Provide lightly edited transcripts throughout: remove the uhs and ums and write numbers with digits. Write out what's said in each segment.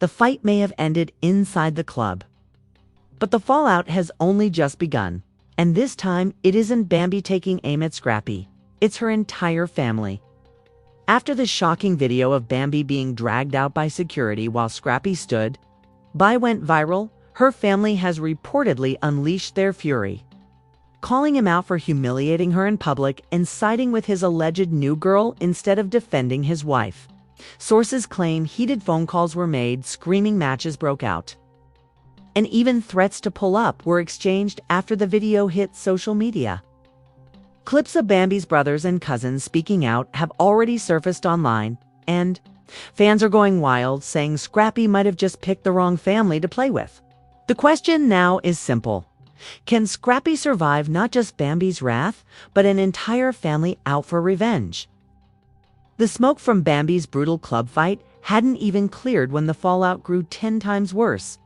the fight may have ended inside the club. But the fallout has only just begun, and this time it isn't Bambi taking aim at Scrappy, it's her entire family. After the shocking video of Bambi being dragged out by security while Scrappy stood by went viral, her family has reportedly unleashed their fury, calling him out for humiliating her in public and siding with his alleged new girl instead of defending his wife. Sources claim heated phone calls were made, screaming matches broke out, and even threats to pull up were exchanged after the video hit social media. Clips of Bambi's brothers and cousins speaking out have already surfaced online, and fans are going wild, saying Scrappy might have just picked the wrong family to play with. The question now is simple. Can Scrappy survive not just Bambi's wrath, but an entire family out for revenge? The smoke from Bambi's brutal club fight hadn't even cleared when the fallout grew 10 times worse.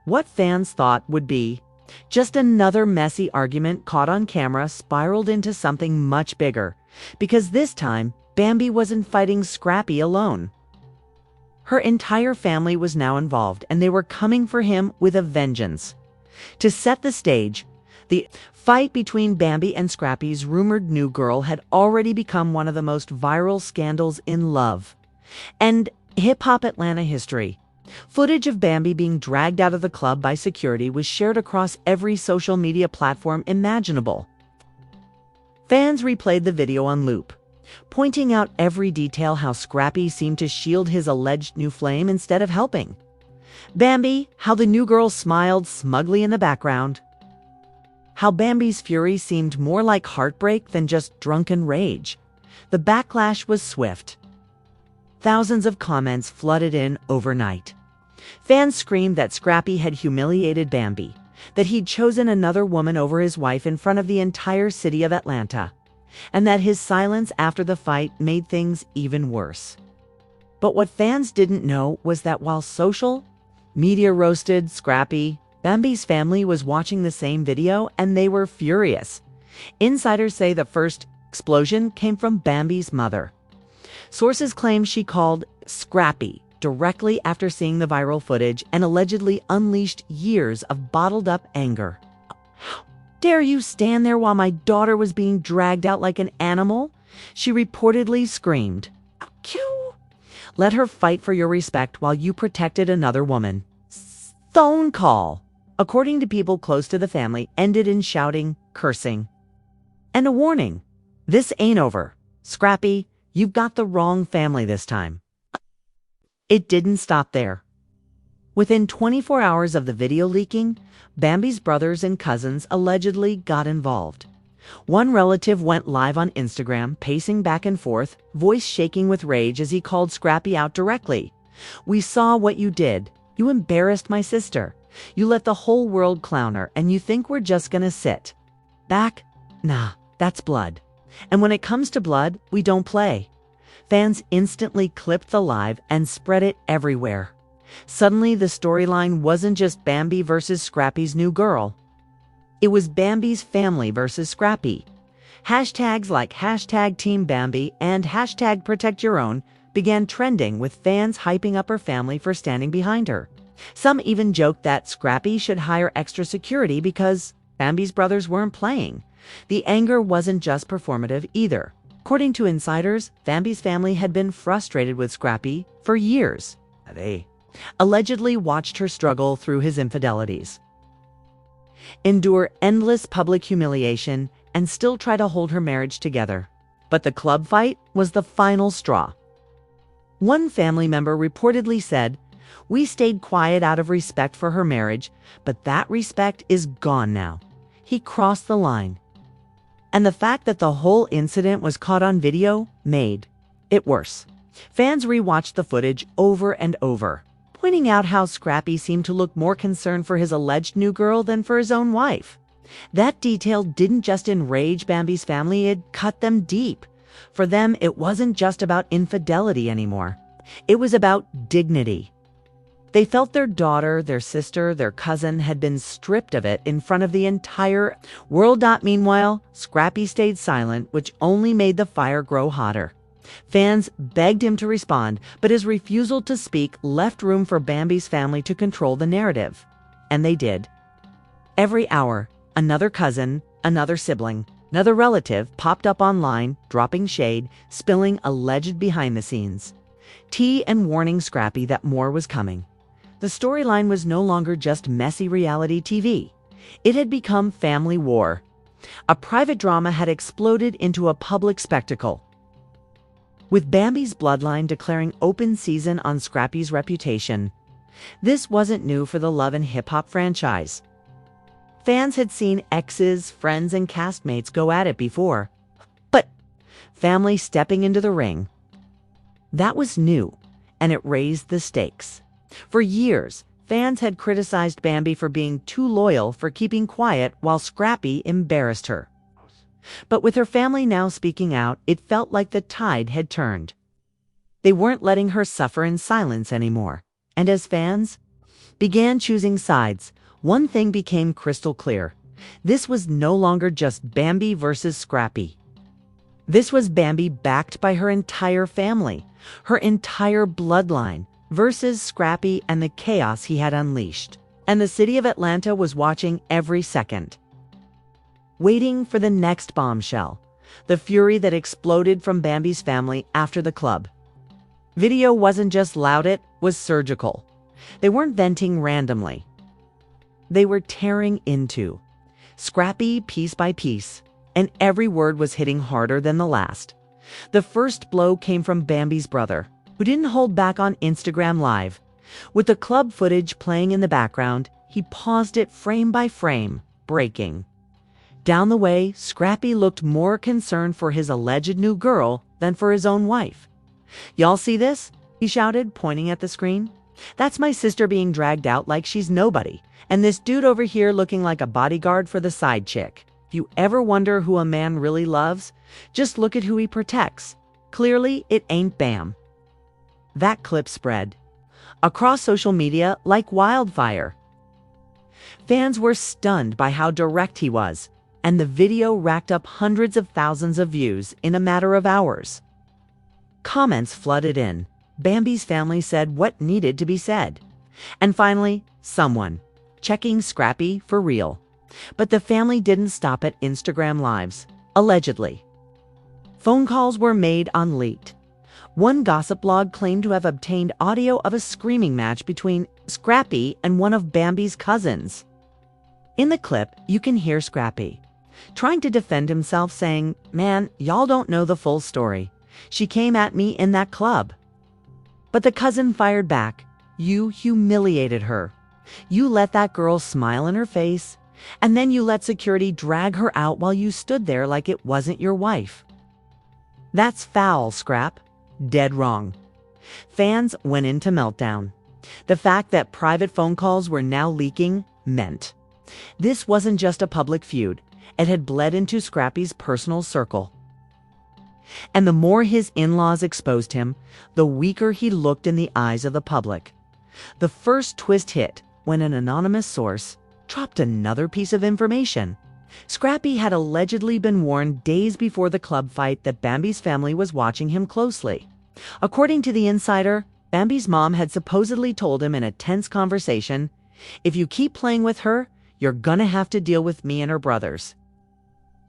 What fans thought would be just another messy argument caught on camera spiraled into something much bigger, because this time, Bambi wasn't fighting Scrappy alone. Her entire family was now involved, and they were coming for him with a vengeance. To set the stage, the fight between Bambi and Scrappy's rumored new girl had already become one of the most viral scandals in love and hip-hop Atlanta history. Footage of Bambi being dragged out of the club by security was shared across every social media platform imaginable. Fans replayed the video on loop, pointing out every detail: how Scrappy seemed to shield his alleged new flame instead of helping Bambi, how the new girl smiled smugly in the background, how Bambi's fury seemed more like heartbreak than just drunken rage. The backlash was swift. Thousands of comments flooded in overnight. Fans screamed that Scrappy had humiliated Bambi, that he'd chosen another woman over his wife in front of the entire city of Atlanta, and that his silence after the fight made things even worse. But what fans didn't know was that while social media roasted Scrappy, Bambi's family was watching the same video and they were furious. Insiders say the first explosion came from Bambi's mother. Sources claim she called Scrappy directly after seeing the viral footage and allegedly unleashed years of bottled-up anger. "How dare you stand there while my daughter was being dragged out like an animal?" she reportedly screamed. "Q. Let her fight for your respect while you protected another woman." Phone call, according to people close to the family, ended in shouting, cursing, and a warning: "This ain't over. Scrappy, you've got the wrong family this time." It didn't stop there. Within 24 hours of the video leaking, Bambi's brothers and cousins allegedly got involved. One relative went live on Instagram, pacing back and forth, voice shaking with rage as he called Scrappy out directly. "We saw what you did. You embarrassed my sister. You let the whole world clown her, and you think we're just gonna sit back? Nah, that's blood. And when it comes to blood, we don't play." Fans instantly clipped the live and spread it everywhere. Suddenly, the storyline wasn't just Bambi versus Scrappy's new girl. It was Bambi's family versus Scrappy. Hashtags like #TeamBambi and #ProtectYourOwn began trending, with fans hyping up her family for standing behind her. Some even joked that Scrappy should hire extra security because Bambi's brothers weren't playing. The anger wasn't just performative either. According to insiders, Bambi's family had been frustrated with Scrappy for years. They allegedly watched her struggle through his infidelities, endure endless public humiliation, and still try to hold her marriage together. But the club fight was the final straw. One family member reportedly said, "We stayed quiet out of respect for her marriage, but that respect is gone now. He crossed the line." And the fact that the whole incident was caught on video made it worse. Fans rewatched the footage over and over, pointing out how Scrappy seemed to look more concerned for his alleged new girl than for his own wife. That detail didn't just enrage Bambi's family, it cut them deep. For them, it wasn't just about infidelity anymore. It was about dignity. They felt their daughter, their sister, their cousin had been stripped of it in front of the entire world. Meanwhile, Scrappy stayed silent, which only made the fire grow hotter. Fans begged him to respond, but his refusal to speak left room for Bambi's family to control the narrative. And they did. Every hour, another cousin, another sibling, another relative popped up online, dropping shade, spilling alleged behind the scenes tea and warning Scrappy that more was coming. The storyline was no longer just messy reality TV. It had become family war. A private drama had exploded into a public spectacle. With Bambi's bloodline declaring open season on Scrappy's reputation, this wasn't new for the Love and Hip Hop franchise. Fans had seen exes, friends, and castmates go at it before. But family stepping into the ring, that was new, and it raised the stakes. For years, fans had criticized Bambi for being too loyal, for keeping quiet while Scrappy embarrassed her. But with her family now speaking out, it felt like the tide had turned. They weren't letting her suffer in silence anymore. And as fans began choosing sides, one thing became crystal clear. This was no longer just Bambi versus Scrappy. This was Bambi backed by her entire family, her entire bloodline, versus Scrappy and the chaos he had unleashed. And the city of Atlanta was watching every second, waiting for the next bombshell, the fury that exploded from Bambi's family after the club. Video wasn't just loud, it was surgical. They weren't venting randomly. They were tearing into Scrappy piece by piece, and every word was hitting harder than the last. The first blow came from Bambi's brother, who didn't hold back on Instagram Live. With the club footage playing in the background, he paused it frame by frame, breaking down the way. Scrappy looked more concerned for his alleged new girl than for his own wife. "Y'all see this?" he shouted, pointing at the screen. "That's my sister being dragged out like she's nobody, and this dude over here looking like a bodyguard for the side chick. If you ever wonder who a man really loves, just look at who he protects. Clearly, it ain't Bam." That clip spread across social media like wildfire. Fans were stunned by how direct he was, and the video racked up hundreds of thousands of views in a matter of hours. Comments flooded in. Bambi's family said what needed to be said. And finally, someone checking Scrappy for real. But the family didn't stop at Instagram Lives, allegedly. Phone calls were made unleaked. One gossip blog claimed to have obtained audio of a screaming match between Scrappy and one of Bambi's cousins. In the clip, you can hear Scrappy trying to defend himself, saying, "Man, y'all don't know the full story. She came at me in that club." But the cousin fired back. "You humiliated her. You let that girl smile in her face, and then you let security drag her out while you stood there like it wasn't your wife. That's foul, Scrap. Dead wrong." Fans went into meltdown. The fact that private phone calls were now leaking meant this wasn't just a public feud. It had bled into Scrappy's personal circle. And the more his in-laws exposed him, the weaker he looked in the eyes of the public. The first twist hit when an anonymous source dropped another piece of information. Scrappy had allegedly been warned days before the club fight that Bambi's family was watching him closely. According to the insider, Bambi's mom had supposedly told him in a tense conversation, "If you keep playing with her, you're gonna have to deal with me and her brothers.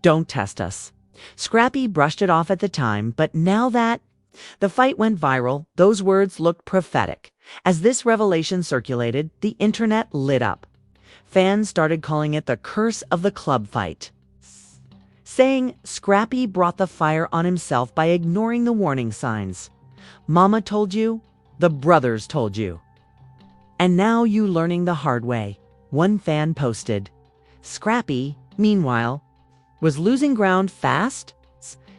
Don't test us." Scrappy brushed it off at the time, but now that the fight went viral, those words looked prophetic. As this revelation circulated, the internet lit up. Fans started calling it the curse of the club fight, saying Scrappy brought the fire on himself by ignoring the warning signs. Mama told you, the brothers told you. And now you learning the hard way. One fan posted. Scrappy, meanwhile, was losing ground fast.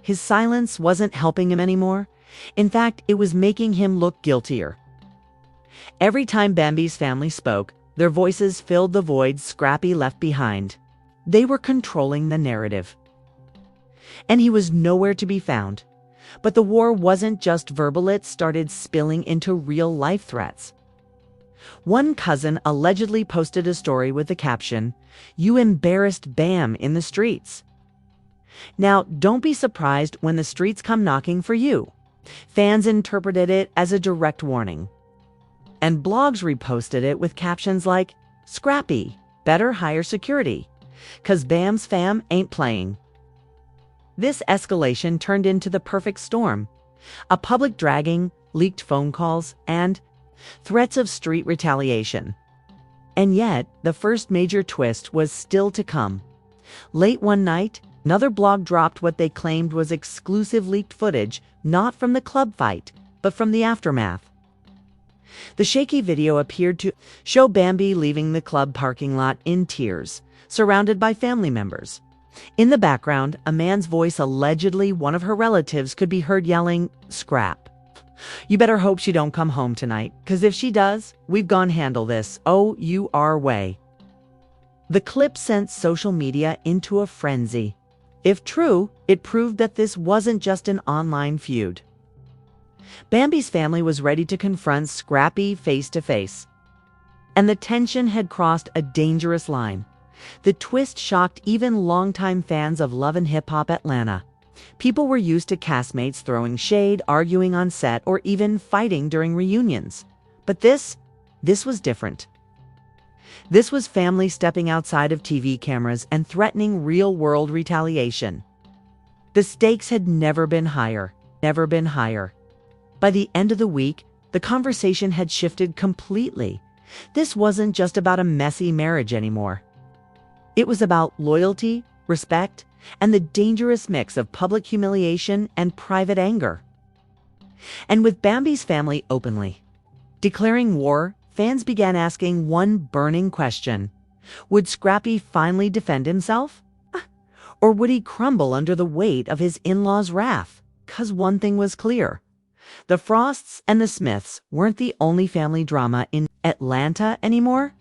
His silence wasn't helping him anymore. In fact, it was making him look guiltier. Every time Bambi's family spoke, their voices filled the void Scrappy left behind. They were controlling the narrative. And he was nowhere to be found. But the war wasn't just verbal, it started spilling into real-life threats. One cousin allegedly posted a story with the caption, "You embarrassed Bam in the streets." Now, don't be surprised when the streets come knocking for you. Fans interpreted it as a direct warning. And blogs reposted it with captions like, "Scrappy, better hire security, 'cause Bam's fam ain't playing." This escalation turned into the perfect storm. A public dragging, leaked phone calls, and threats of street retaliation. And yet, the first major twist was still to come. Late one night, another blog dropped what they claimed was exclusive leaked footage, not from the club fight, but from the aftermath. The shaky video appeared to show Bambi leaving the club parking lot in tears, surrounded by family members. In the background, a man's voice, allegedly one of her relatives, could be heard yelling, "Scrap. You better hope she don't come home tonight, 'cause if she does, we've gone handle this. Oh, you our way." The clip sent social media into a frenzy. If true, it proved that this wasn't just an online feud. Bambi's family was ready to confront Scrappy face to face. And the tension had crossed a dangerous line. The twist shocked even longtime fans of Love and Hip Hop Atlanta. People were used to castmates throwing shade, arguing on set, or even fighting during reunions. But this was different. This was family stepping outside of TV cameras and threatening real-world retaliation. The stakes had never been higher. By the end of the week, the conversation had shifted completely. This wasn't just about a messy marriage anymore. It was about loyalty, respect, and the dangerous mix of public humiliation and private anger. And with Bambi's family openly declaring war, fans began asking one burning question. Would Scrappy finally defend himself? Or would he crumble under the weight of his in-laws' wrath? 'Cause one thing was clear. The Frosts and the Smiths weren't the only family drama in Atlanta anymore.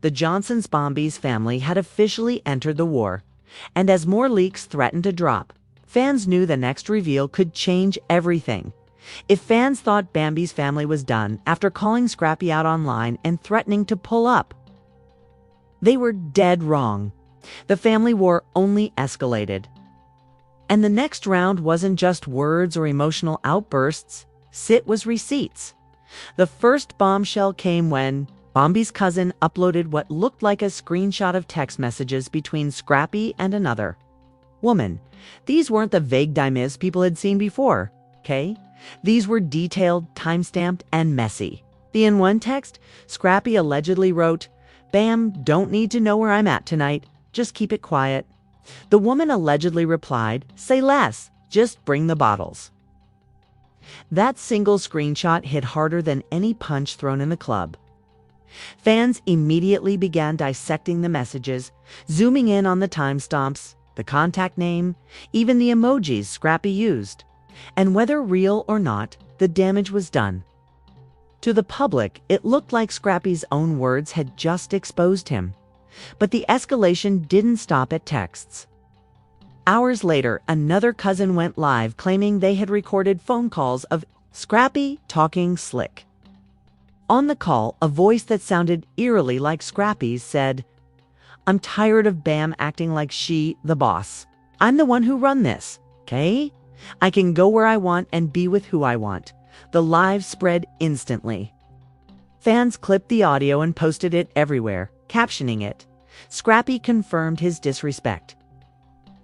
The Johnsons' Bambi's family had officially entered the war. And as more leaks threatened to drop, fans knew the next reveal could change everything. If fans thought Bambi's family was done after calling Scrappy out online and threatening to pull up, they were dead wrong. The family war only escalated. And the next round wasn't just words or emotional outbursts. It was receipts. The first bombshell came when Bambi's cousin uploaded what looked like a screenshot of text messages between Scrappy and another woman. These weren't the vague dimes people had seen before, okay? These were detailed, time-stamped, and messy. In one text, Scrappy allegedly wrote, "Bam, don't need to know where I'm at tonight. Just keep it quiet." The woman allegedly replied, "Say less, just bring the bottles." That single screenshot hit harder than any punch thrown in the club. Fans immediately began dissecting the messages, zooming in on the timestamps, the contact name, even the emojis Scrappy used. And whether real or not, the damage was done. To the public, it looked like Scrappy's own words had just exposed him. But the escalation didn't stop at texts. Hours later, another cousin went live claiming they had recorded phone calls of Scrappy talking slick. On the call, a voice that sounded eerily like Scrappy's said, "I'm tired of Bam acting like she, the boss. I'm the one who run this, okay? I can go where I want and be with who I want." The live spread instantly. Fans clipped the audio and posted it everywhere, captioning it, "Scrappy confirmed his disrespect."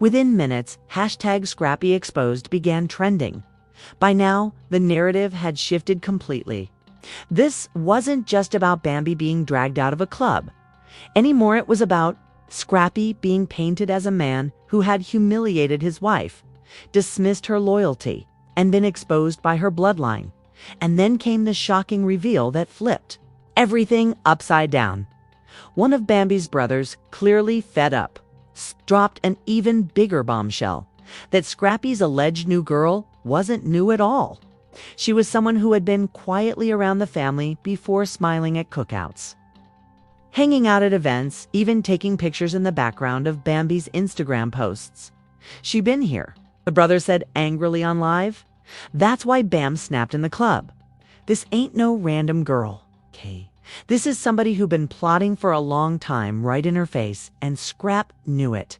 Within minutes, #ScrappyExposed began trending. By now, the narrative had shifted completely. This wasn't just about Bambi being dragged out of a club. Anymore, it was about Scrappy being painted as a man who had humiliated his wife, dismissed her loyalty, and been exposed by her bloodline. And then came the shocking reveal that flipped everything upside down. One of Bambi's brothers, clearly fed up, dropped an even bigger bombshell, that Scrappy's alleged new girl wasn't new at all. She was someone who had been quietly around the family before smiling at cookouts, hanging out at events, even taking pictures in the background of Bambi's Instagram posts. "She been here," the brother said angrily on live. "That's why Bam snapped in the club. This ain't no random girl, okay? This is somebody who been plotting for a long time right in her face, and Scrap knew it."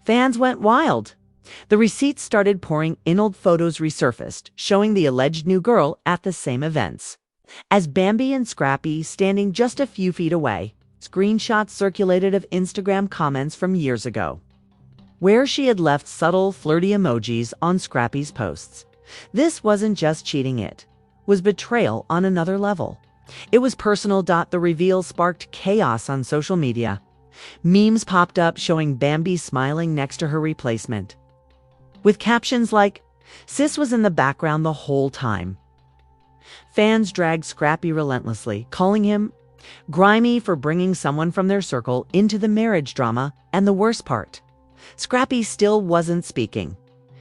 Fans went wild. The receipts started pouring in. Old photos resurfaced, showing the alleged new girl at the same events, as Bambi and Scrappy standing just a few feet away. Screenshots circulated of Instagram comments from years ago, where she had left subtle, flirty emojis on Scrappy's posts. This wasn't just cheating, it was betrayal on another level. It was personal. The reveal sparked chaos on social media. Memes popped up showing Bambi smiling next to her replacement, with captions like, "Sis was in the background the whole time." Fans dragged Scrappy relentlessly, calling him grimy for bringing someone from their circle into the marriage drama. And the worst part, Scrappy still wasn't speaking.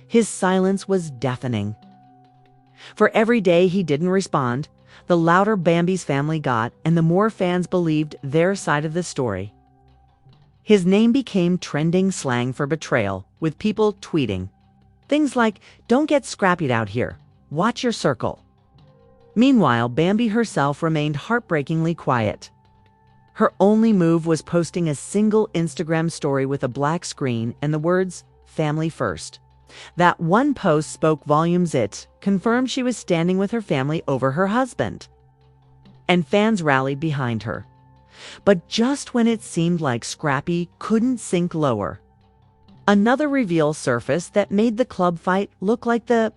His silence was deafening. For every day he didn't respond, the louder Bambi's family got and the more fans believed their side of the story. His name became trending slang for betrayal, with people tweeting things like, "Don't get Scrappy'd out here. Watch your circle." Meanwhile, Bambi herself remained heartbreakingly quiet. Her only move was posting a single Instagram story with a black screen and the words, "Family first." That one post spoke volumes. It confirmed she was standing with her family over her husband, and fans rallied behind her. But just when it seemed like Scrappy couldn't sink lower, another reveal surfaced that made the club fight look like the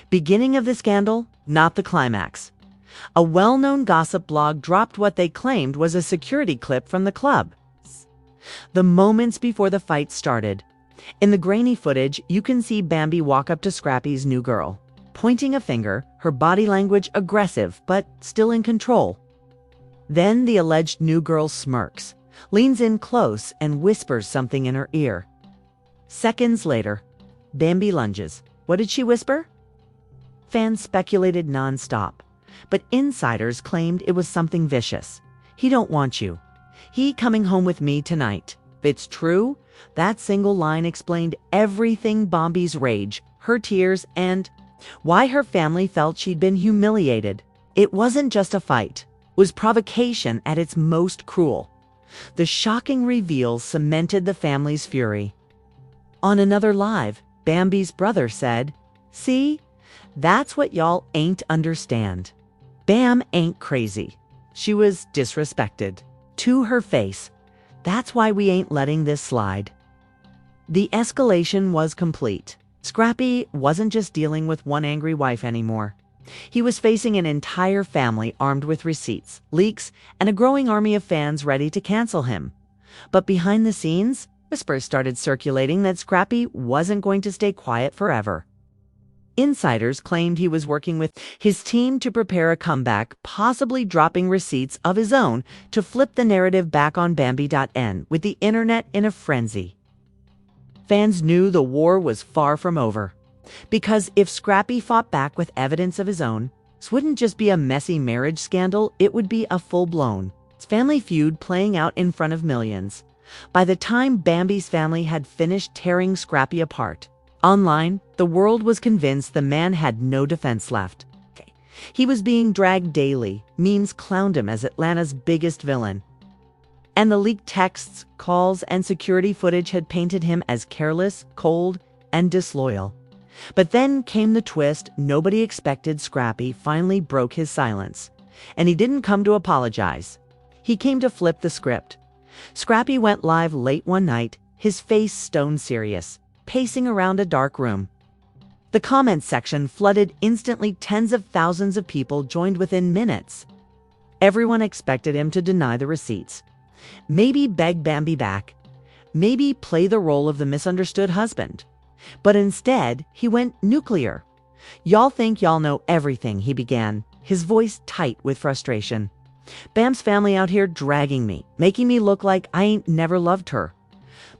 beginning of the scandal, not the climax. A well-known gossip blog dropped what they claimed was a security clip from the club, the moments before the fight started. In the grainy footage, you can see Bambi walk up to Scrappy's new girl, pointing a finger, her body language aggressive but still in control. Then the alleged new girl smirks, leans in close, and whispers something in her ear. Seconds later, Bambi lunges. What did she whisper? Fans speculated nonstop, but insiders claimed it was something vicious. "He don't want you. He coming home with me tonight." If it's true, that single line explained everything: Bambi's rage, her tears, and why her family felt she'd been humiliated. It wasn't just a fight. It was provocation at its most cruel. The shocking reveal cemented the family's fury. On another live, Bambi's brother said, "See, that's what y'all ain't understand. Bam ain't crazy. She was disrespected. To her face. That's why we ain't letting this slide." The escalation was complete. Scrappy wasn't just dealing with one angry wife anymore. He was facing an entire family armed with receipts, leaks, and a growing army of fans ready to cancel him. But behind the scenes, whispers started circulating that Scrappy wasn't going to stay quiet forever. Insiders claimed he was working with his team to prepare a comeback, possibly dropping receipts of his own to flip the narrative back on Bambi.n, with the internet in a frenzy. Fans knew the war was far from over, because if Scrappy fought back with evidence of his own, this wouldn't just be a messy marriage scandal, it would be a full-blown family feud playing out in front of millions. By the time Bambi's family had finished tearing Scrappy apart, online, the world was convinced the man had no defense left. He was being dragged daily. Memes clowned him as Atlanta's biggest villain. And the leaked texts, calls, and security footage had painted him as careless, cold, and disloyal. But then came the twist nobody expected. Scrappy finally broke his silence. And he didn't come to apologize. He came to flip the script. Scrappy went live late one night, his face stone serious, pacing around a dark room. The comments section flooded instantly. Tens of thousands of people joined within minutes. Everyone expected him to deny the receipts, maybe beg Bambi back, maybe play the role of the misunderstood husband. But instead, he went nuclear. "Y'all think y'all know everything," he began, his voice tight with frustration. "Bam's family out here dragging me, making me look like I ain't never loved her.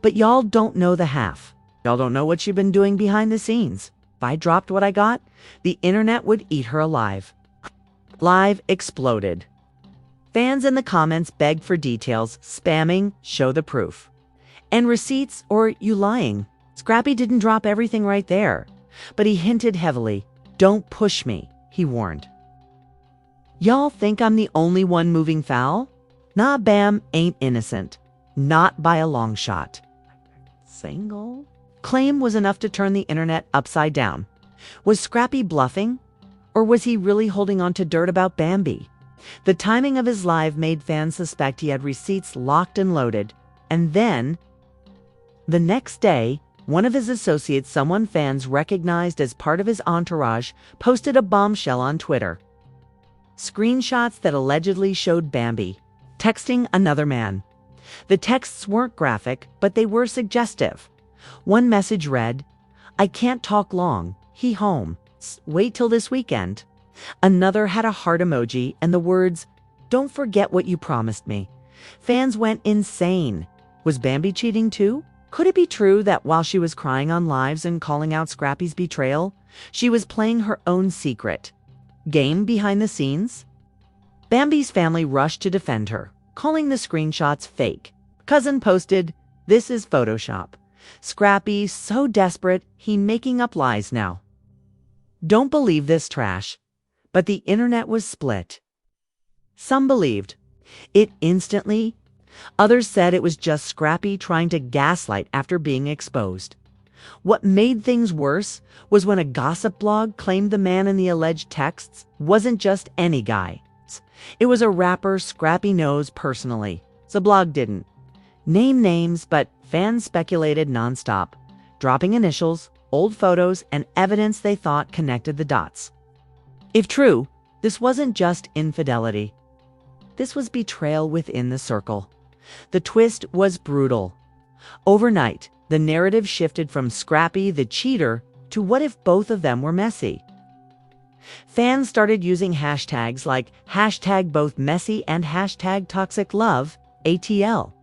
But y'all don't know the half. Y'all don't know what she's been doing behind the scenes. If I dropped what I got, the internet would eat her alive." Live exploded. Fans in the comments begged for details, spamming, "Show the proof." And receipts, or you lying? Scrappy didn't drop everything right there, but he hinted heavily. "Don't push me," he warned. "Y'all think I'm the only one moving foul? Nah, Bam ain't innocent. Not by a long shot." Single? claim was enough to turn the internet upside down. Was Scrappy bluffing? Or was he really holding on to dirt about Bambi? The timing of his live made fans suspect he had receipts locked and loaded. And then, the next day, one of his associates, someone fans recognized as part of his entourage, posted a bombshell on Twitter. Screenshots that allegedly showed Bambi texting another man. The texts weren't graphic, but they were suggestive. One message read, "I can't talk long. He home. Wait till this weekend." Another had a heart emoji and the words, "Don't forget what you promised me." Fans went insane. Was Bambi cheating too? Could it be true that while she was crying on lives and calling out Scrappy's betrayal, she was playing her own secret game behind the scenes? Bambi's family rushed to defend her, calling the screenshots fake. Cousin posted, "This is Photoshop. Scrappy so desperate, he making up lies now." Don't believe this trash. But the internet was split. Some believed it instantly. Others said it was just Scrappy trying to gaslight after being exposed. What made things worse was when a gossip blog claimed the man in the alleged texts wasn't just any guy. It was a rapper Scrappy knows personally. The blog didn't name names, but fans speculated nonstop, dropping initials, old photos, and evidence they thought connected the dots. If true, this wasn't just infidelity. This was betrayal within the circle. The twist was brutal. Overnight, the narrative shifted from Scrappy the cheater to what if both of them were messy. Fans started using hashtags like #BothMessy and #ToxicLove, ATL.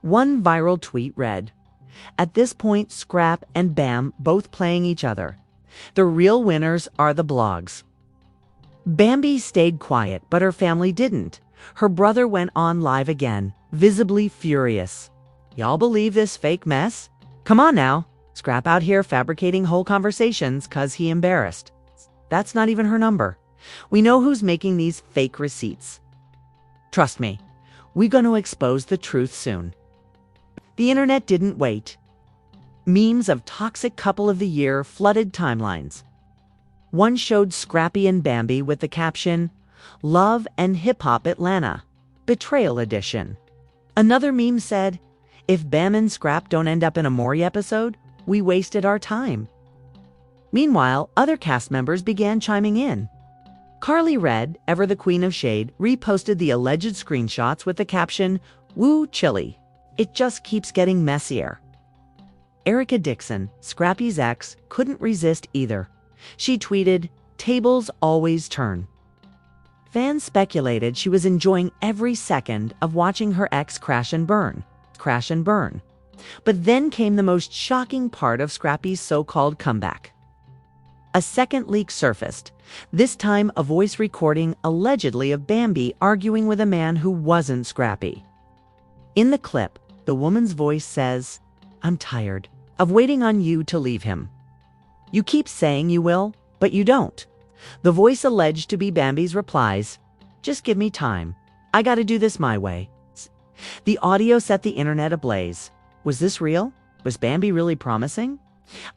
One viral tweet read, "At this point, Scrap and Bam both playing each other. The real winners are the blogs." Bambi stayed quiet, but her family didn't. Her brother went on live again, visibly furious. "Y'all believe this fake mess? Come on now. Scrap out here fabricating whole conversations 'cause he embarrassed. That's not even her number. We know who's making these fake receipts. Trust me, we're going to expose the truth soon." The internet didn't wait. Memes of toxic couple of the year flooded timelines. One showed Scrappy and Bambi with the caption, "Love and Hip Hop Atlanta, Betrayal Edition." Another meme said, "If Bam and Scrap don't end up in a Maury episode, we wasted our time." Meanwhile, other cast members began chiming in. Carly Red, ever the queen of shade, reposted the alleged screenshots with the caption, "Woo chilly. It just keeps getting messier." Erica Dixon, Scrappy's ex, couldn't resist either. She tweeted, "Tables always turn." Fans speculated she was enjoying every second of watching her ex crash and burn. But then came the most shocking part of Scrappy's so-called comeback. A second leak surfaced, this time a voice recording allegedly of Bambi arguing with a man who wasn't Scrappy. In the clip, the woman's voice says, "I'm tired of waiting on you to leave him. You keep saying you will, but you don't." The voice alleged to be Bambi's replies, "Just give me time. I gotta do this my way." The audio set the internet ablaze. Was this real? Was Bambi really promising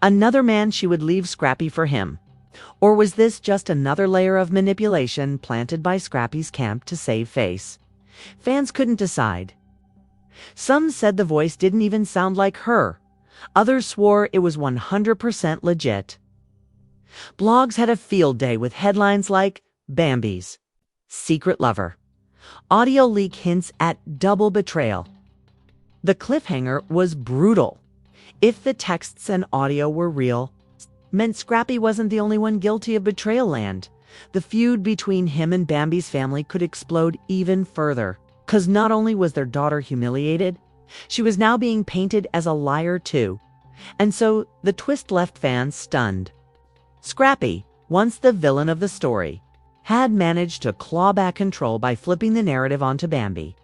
another man she would leave Scrappy for him? Or was this just another layer of manipulation planted by Scrappy's camp to save face? Fans couldn't decide. Some said the voice didn't even sound like her. Others swore it was 100% legit. Blogs had a field day with headlines like "Bambi's secret lover." Audio leak hints at double betrayal. The cliffhanger was brutal. If the texts and audio were real, meant Scrappy wasn't the only one guilty of betrayal land. The feud between him and Bambi's family could explode even further. 'Cause not only was their daughter humiliated, she was now being painted as a liar too. And so the twist left fans stunned. Scrappy, once the villain of the story, had managed to claw back control by flipping the narrative onto Bambi.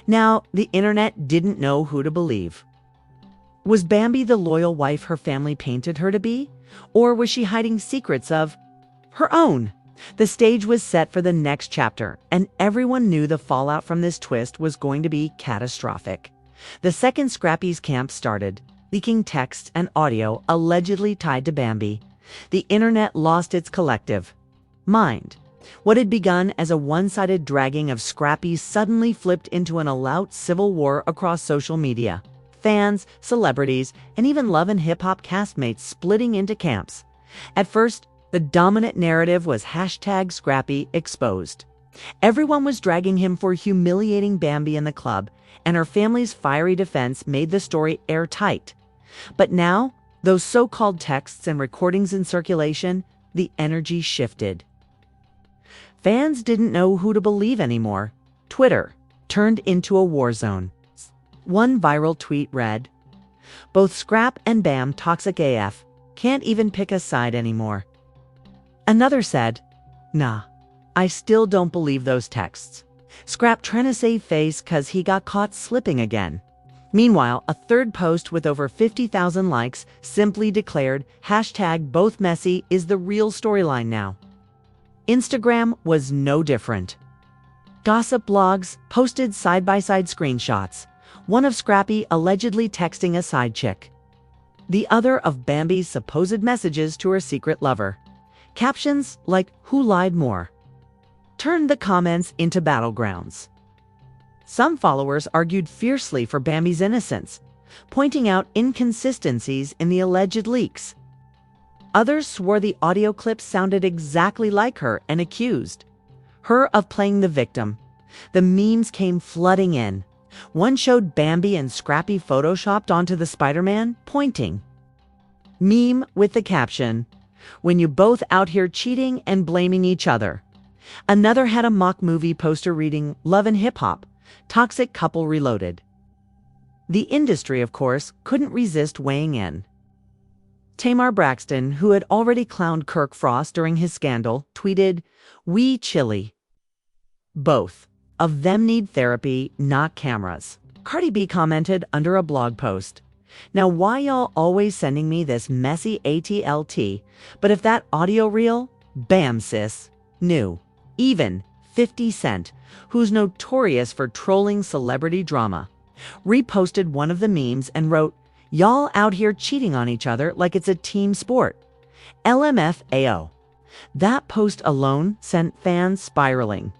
Now, the internet didn't know who to believe. Was Bambi the loyal wife her family painted her to be? Or was she hiding secrets of her own? The stage was set for the next chapter, and everyone knew the fallout from this twist was going to be catastrophic. The second Scrappy's camp started, leaking texts and audio allegedly tied to Bambi. The internet lost its collective mind. What had begun as a one-sided dragging of Scrappy suddenly flipped into an all-out civil war across social media. Fans, celebrities, and even Love and Hip Hop castmates splitting into camps. At first, the dominant narrative was #Scrappy exposed. Everyone was dragging him for humiliating Bambi in the club, and her family's fiery defense made the story airtight. But now, those so-called texts and recordings in circulation, the energy shifted. Fans didn't know who to believe anymore. Twitter turned into a war zone. One viral tweet read, "Both Scrap and Bam toxic AF, can't even pick a side anymore." Another said, "Nah, I still don't believe those texts. Scrap trying to save face 'cause he got caught slipping again." Meanwhile, a third post with over 50,000 likes simply declared, "Both messy is the real storyline now." Instagram was no different. Gossip blogs posted side-by-side screenshots, one of Scrappy allegedly texting a side chick, the other of Bambi's supposed messages to her secret lover. Captions like "Who lied more?" turned the comments into battlegrounds. Some followers argued fiercely for Bambi's innocence, pointing out inconsistencies in the alleged leaks. Others swore the audio clips sounded exactly like her and accused her of playing the victim. The memes came flooding in. One showed Bambi and Scrappy photoshopped onto the Spider-Man, pointing. Meme with the caption, "When you both out here cheating and blaming each other." Another had a mock movie poster reading, "Love and Hip Hop, Toxic Couple Reloaded." The industry, of course, couldn't resist weighing in. Tamar Braxton, who had already clowned Kirk Frost during his scandal, tweeted, "We chilly. Both of them need therapy, not cameras." Cardi B commented under a blog post, "Now why y'all always sending me this messy ATLT, but if that audio real, bam sis, new." Even 50 Cent, who's notorious for trolling celebrity drama, reposted one of the memes and wrote, "Y'all out here cheating on each other like it's a team sport. LMFAO." That post alone sent fans spiraling,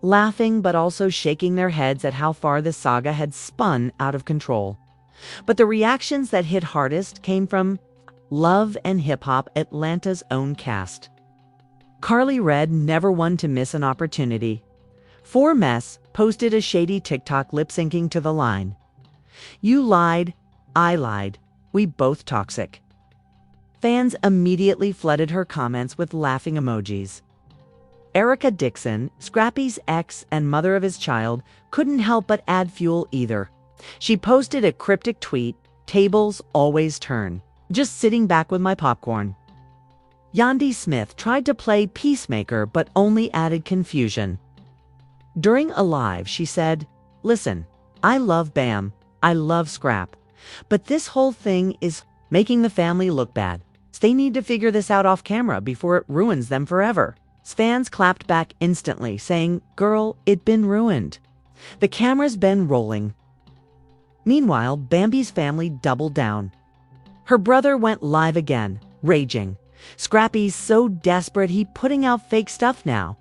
laughing but also shaking their heads at how far the saga had spun out of control. But the reactions that hit hardest came from Love and Hip Hop Atlanta's own cast. Carly Red, never one to miss an opportunity. 4Mess posted a shady TikTok lip-syncing to the line, "You lied, I lied, we both toxic." Fans immediately flooded her comments with laughing emojis. Erica Dixon, Scrappy's ex and mother of his child, couldn't help but add fuel either. She posted a cryptic tweet, "Tables always turn. Just sitting back with my popcorn." Yandi Smith tried to play peacemaker but only added confusion. During a live, she said, "Listen, I love Bam, I love Scrap, but this whole thing is making the family look bad. They need to figure this out off camera before it ruins them forever." Fans clapped back instantly, saying, "Girl, it been ruined. The camera's been rolling." Meanwhile, Bambi's family doubled down. Her brother went live again, raging. "Scrappy's so desperate he putting out fake stuff now.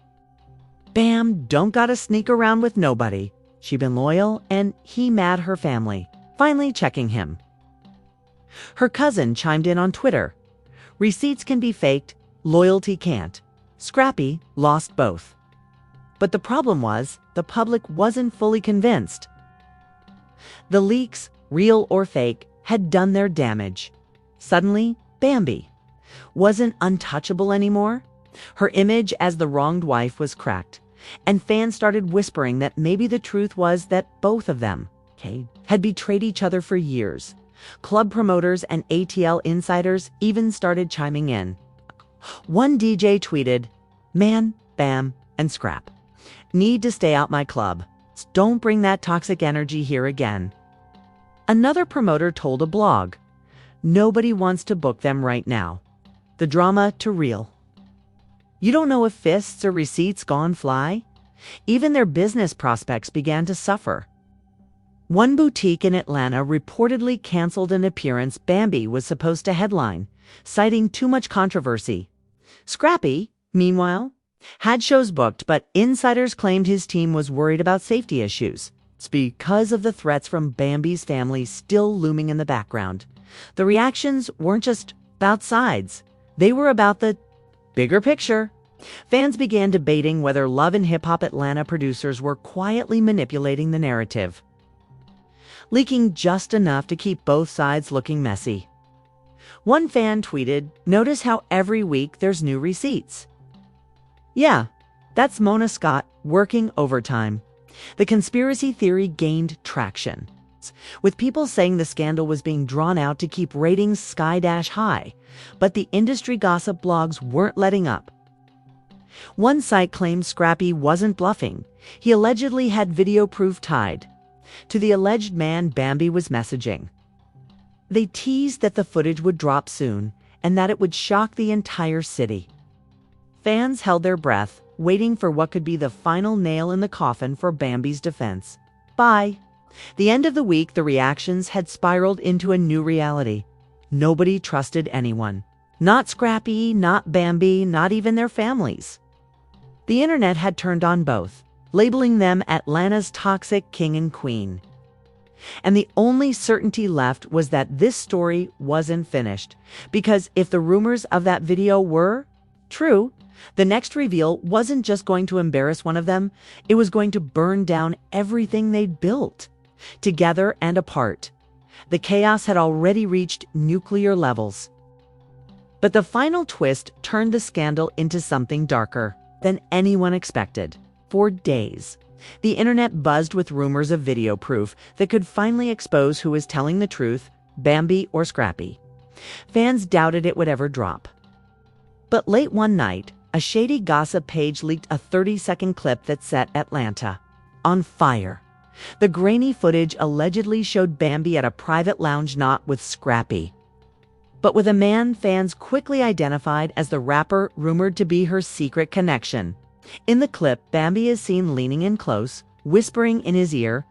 Bam don't gotta sneak around with nobody. She been loyal and he mad her family. Finally checking him." Her cousin chimed in on Twitter, "Receipts can be faked, loyalty can't. Scrappy lost both." But the problem was, the public wasn't fully convinced. The leaks, real or fake, had done their damage. Suddenly, Bambi wasn't untouchable anymore. Her image as the wronged wife was cracked, and fans started whispering that maybe the truth was that both of them, had betrayed each other for years. Club promoters and ATL insiders even started chiming in. One DJ tweeted, "Man, Bam, and Scrap need to stay out my club. Don't bring that toxic energy here again." Another promoter told a blog, "Nobody wants to book them right now. The drama too real." You don't know if fists or receipts gone fly? Even their business prospects began to suffer. One boutique in Atlanta reportedly canceled an appearance Bambi was supposed to headline, citing too much controversy. Scrappy, meanwhile, had shows booked, but insiders claimed his team was worried about safety issues. It's because of the threats from Bambi's family still looming in the background. The reactions weren't just about sides. They were about the bigger picture. Fans began debating whether Love and Hip Hop Atlanta producers were quietly manipulating the narrative, leaking just enough to keep both sides looking messy. One fan tweeted, "Notice how every week there's new receipts." Yeah, that's Mona Scott working overtime. The conspiracy theory gained traction, with people saying the scandal was being drawn out to keep ratings sky-high, but the industry gossip blogs weren't letting up. One site claimed Scrappy wasn't bluffing. He allegedly had video proof tied to the alleged man Bambi was messaging. They teased that the footage would drop soon and that it would shock the entire city. Fans held their breath, waiting for what could be the final nail in the coffin for Bambi's defense. By the end of the week, the reactions had spiraled into a new reality. Nobody trusted anyone. Not Scrappy, not Bambi, not even their families. The internet had turned on both, labeling them Atlanta's toxic king and queen. And the only certainty left was that this story wasn't finished, because if the rumors of that video were true, the next reveal wasn't just going to embarrass one of them, it was going to burn down everything they'd built, together and apart. The chaos had already reached nuclear levels. But the final twist turned the scandal into something darker than anyone expected. For days, the internet buzzed with rumors of video proof that could finally expose who was telling the truth, Bambi or Scrappy. Fans doubted it would ever drop. But late one night, a shady gossip page leaked a 30-second clip that set Atlanta on fire. The grainy footage allegedly showed Bambi at a private lounge not with Scrappy, but with a man fans quickly identified as the rapper rumored to be her secret connection. In the clip, Bambi is seen leaning in close, whispering in his ear,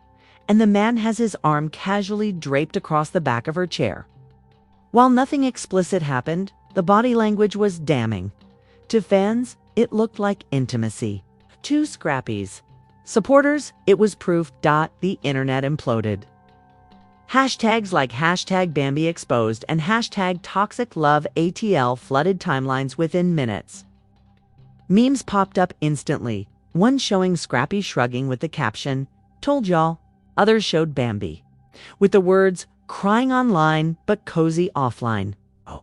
and the man has his arm casually draped across the back of her chair. While nothing explicit happened, the body language was damning. To fans, it looked like intimacy. To Scrappy's supporters, it was proof. The internet imploded. Hashtags like #BambiExposed and #ToxicLoveATL flooded timelines within minutes. Memes popped up instantly, one showing Scrappy shrugging with the caption, "Told y'all." Others showed Bambi with the words, "Crying online, but cozy offline." Oh.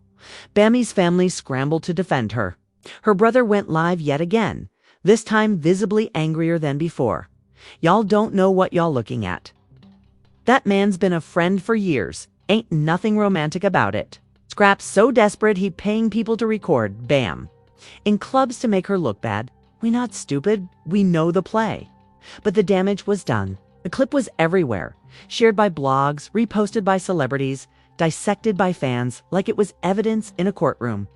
Bambi's family scrambled to defend her. Her brother went live yet again, this time visibly angrier than before. "Y'all don't know what y'all looking at. That man's been a friend for years. Ain't nothing romantic about it. Scrap's so desperate he paying people to record, bam. In clubs to make her look bad. We not stupid, we know the play." But the damage was done. The clip was everywhere, shared by blogs, reposted by celebrities, dissected by fans like it was evidence in a courtroom.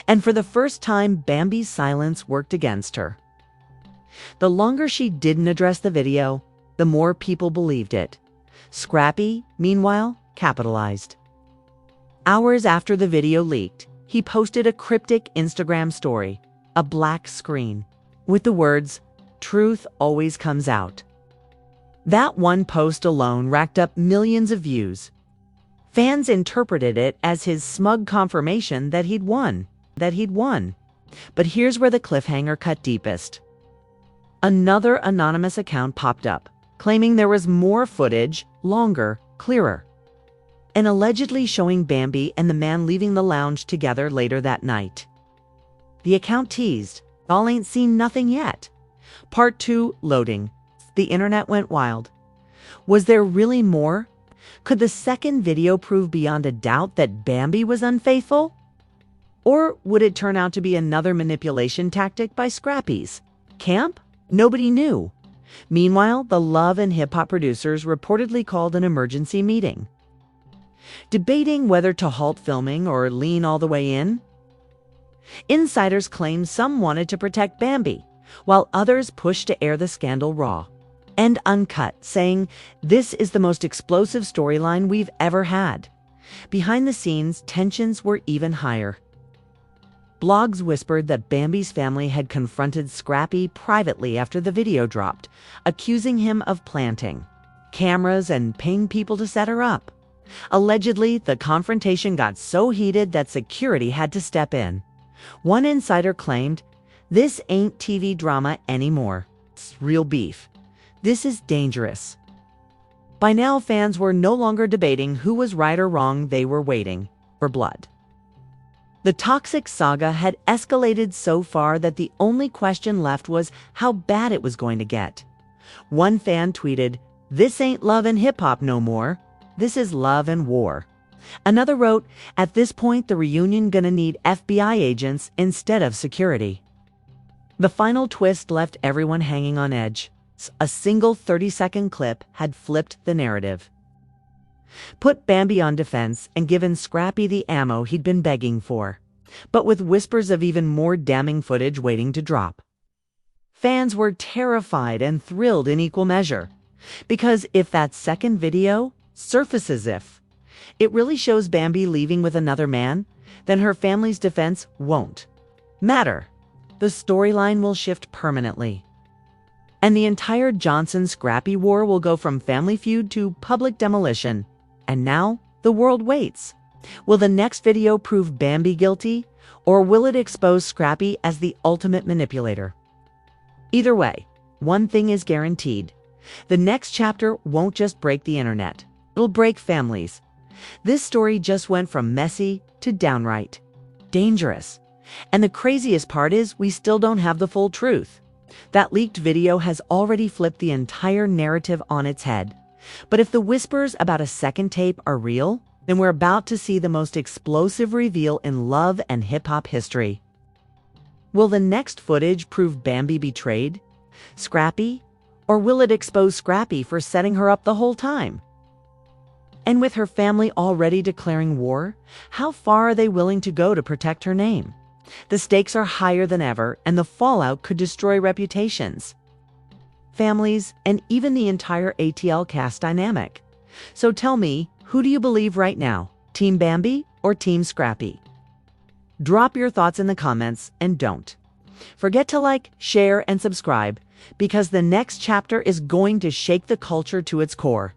And for the first time, Bambi's silence worked against her. The longer she didn't address the video, the more people believed it. Scrappy, meanwhile, capitalized. Hours after the video leaked, he posted a cryptic Instagram story, a black screen, with the words, "Truth always comes out." That one post alone racked up millions of views. Fans interpreted it as his smug confirmation that he'd won. But here's where the cliffhanger cut deepest. Another anonymous account popped up, claiming there was more footage, longer, clearer, and allegedly showing Bambi and the man leaving the lounge together later that night. The account teased, "Y'all ain't seen nothing yet." Part 2 loading. The internet went wild. Was there really more? Could the second video prove beyond a doubt that Bambi was unfaithful? Or would it turn out to be another manipulation tactic by Scrappy's camp? Nobody knew. Meanwhile, the Love and Hip Hop producers reportedly called an emergency meeting, debating whether to halt filming or lean all the way in. Insiders claimed some wanted to protect Bambi, while others pushed to air the scandal raw. and uncut, saying, "This is the most explosive storyline we've ever had." Behind the scenes, tensions were even higher. Blogs whispered that Bambi's family had confronted Scrappy privately after the video dropped, accusing him of planting cameras and paying people to set her up. Allegedly, the confrontation got so heated that security had to step in. One insider claimed, "This ain't TV drama anymore. It's real beef. This is dangerous." By now, fans were no longer debating who was right or wrong. They were waiting for blood. The toxic saga had escalated so far that the only question left was how bad it was going to get. One fan tweeted, "This ain't love and hip-hop no more. This is love and war." Another wrote, "At this point, the reunion gonna need FBI agents instead of security." The final twist left everyone hanging on edge. A single 30-second clip had flipped the narrative. Put Bambi on defense and given Scrappy the ammo he'd been begging for, but with whispers of even more damning footage waiting to drop. Fans were terrified and thrilled in equal measure, because if that second video surfaces it really shows Bambi leaving with another man, then her family's defense won't matter. The storyline will shift permanently. And the entire Johnson-Scrappy war will go from family feud to public demolition. And now, the world waits. Will the next video prove Bambi guilty, or will it expose Scrappy as the ultimate manipulator? Either way, one thing is guaranteed. The next chapter won't just break the internet. It'll break families. This story just went from messy to downright dangerous. And the craziest part is we still don't have the full truth. That leaked video has already flipped the entire narrative on its head. But if the whispers about a second tape are real, then we're about to see the most explosive reveal in love and hip-hop history. Will the next footage prove Bambi betrayed Scrappy, or will it expose Scrappy for setting her up the whole time? And with her family already declaring war, how far are they willing to go to protect her name? The stakes are higher than ever, and the fallout could destroy reputations, families, and even the entire ATL cast dynamic. So tell me, who do you believe right now? Team Bambi or Team Scrappy? Drop your thoughts in the comments, and don't forget to like, share, and subscribe, because the next chapter is going to shake the culture to its core.